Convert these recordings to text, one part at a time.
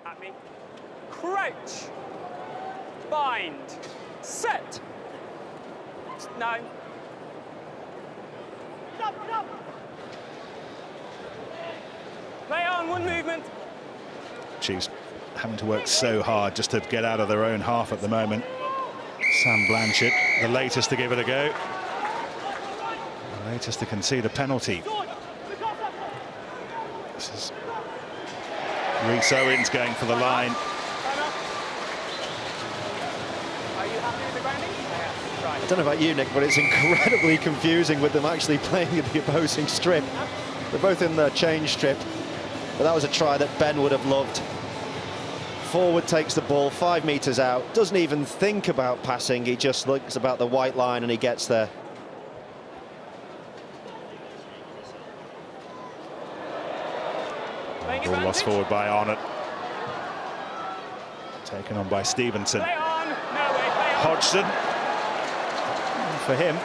Happy. Crouch. Bind. Set. No. Play on, one movement. Chiefs having to work so hard just to get out of their own half at the moment. Sam Blanchard, the latest to give it a go. The latest to concede a penalty. This is Rhys Owens going for the line. Are you happy with the grounding? Right. I don't know about you, Nick, but it's incredibly confusing with them actually playing in the opposing strip. They're both in the change strip, but that was a try that Ben would have loved. Forward takes the ball 5 meters out, doesn't even think about passing, he just looks about the white line and he gets there. Ball lost forward by Arnott. Taken on by Stevenson. Play on. No way, play on. Hodgson. For him,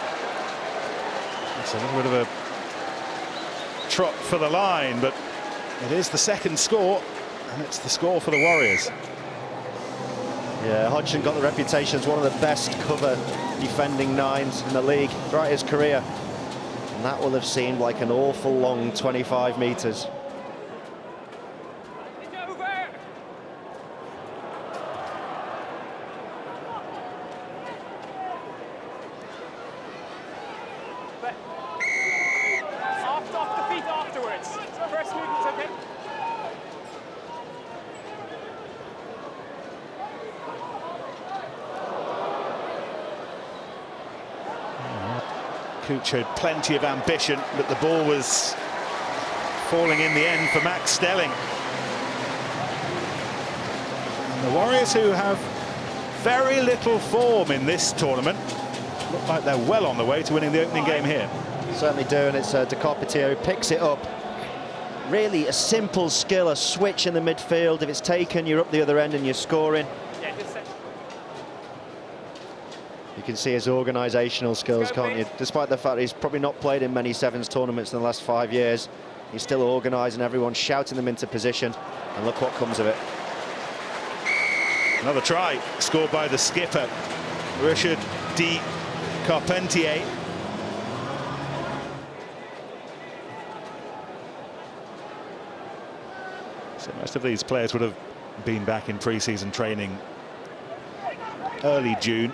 it's a little bit of a trot for the line, but it is the second score, and it's the score for the Warriors. Yeah, Hodgson got the reputation as one of the best cover defending nines in the league throughout his career. And that will have seemed like an awful long 25 meters. It's over. But off the feet afterwards. First movement's okay. Cooch showed plenty of ambition, but the ball was falling in the end for Max Stelling. And the Warriors, who have very little form in this tournament, look like they're well on the way to winning the opening game here. Certainly do, and it's De Carpentier who picks it up. Really a simple skill, a switch in the midfield. If it's taken, you're up the other end and you're scoring. Yeah, just set. You can see his organisational skills, can't you? Despite the fact he's probably not played in many sevens tournaments in the last 5 years, he's still organising everyone, shouting them into position, and look what comes of it. Another try scored by the skipper, Richard De Carpentier. So most of these players would have been back in pre-season training early June.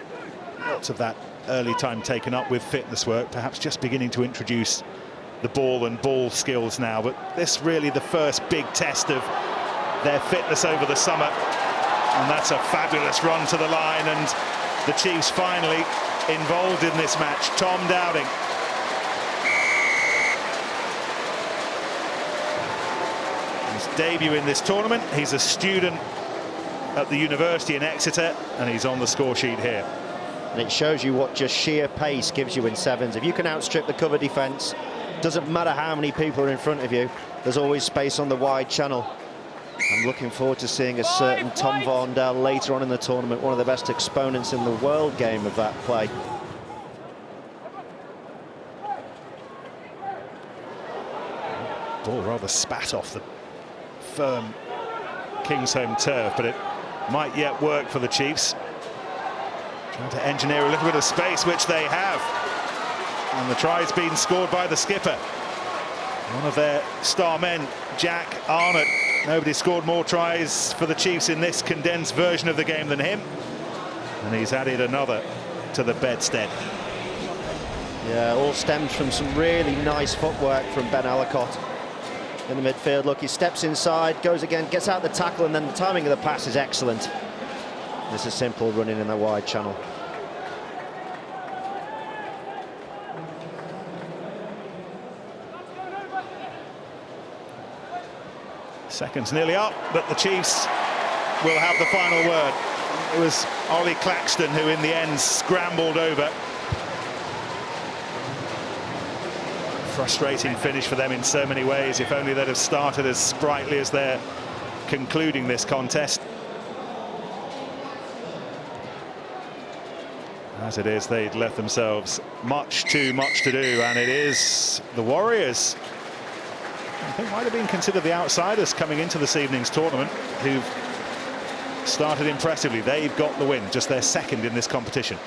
Lots of that early time taken up with fitness work, perhaps just beginning to introduce the ball and ball skills now. But this really the first big test of their fitness over the summer. And that's a fabulous run to the line, and the Chiefs finally involved in this match. Tom Dowding. His debut in this tournament. He's a student at the university in Exeter, and he's on the score sheet here. And it shows you what just sheer pace gives you in sevens. If you can outstrip the cover defence, doesn't matter how many people are in front of you, there's always space on the wide channel. I'm looking forward to seeing a certain Tom Varndell later on in the tournament, one of the best exponents in the world game of that play. Ball rather spat off the firm Kingsholm turf, but it might yet work for the Chiefs. Trying to engineer a little bit of space, which they have. And the try's been scored by the skipper. One of their star men, Jack Arnott. Nobody scored more tries for the Chiefs in this condensed version of the game than him. And he's added another to the bedstead. Yeah, all stems from some really nice footwork from Ben Ellicott in the midfield. Look, he steps inside, goes again, gets out the tackle, and then the timing of the pass is excellent. This is simple running in the wide channel. Seconds nearly up, but the Chiefs will have the final word. It was Ollie Claxton who in the end scrambled over. Frustrating finish for them in so many ways. If only they'd have started as sprightly as they're concluding this contest. As it is, they'd left themselves much too much to do, and it is the Warriors, I think, might have been considered the outsiders coming into this evening's tournament, who've started impressively. They've got the win, just their second in this competition.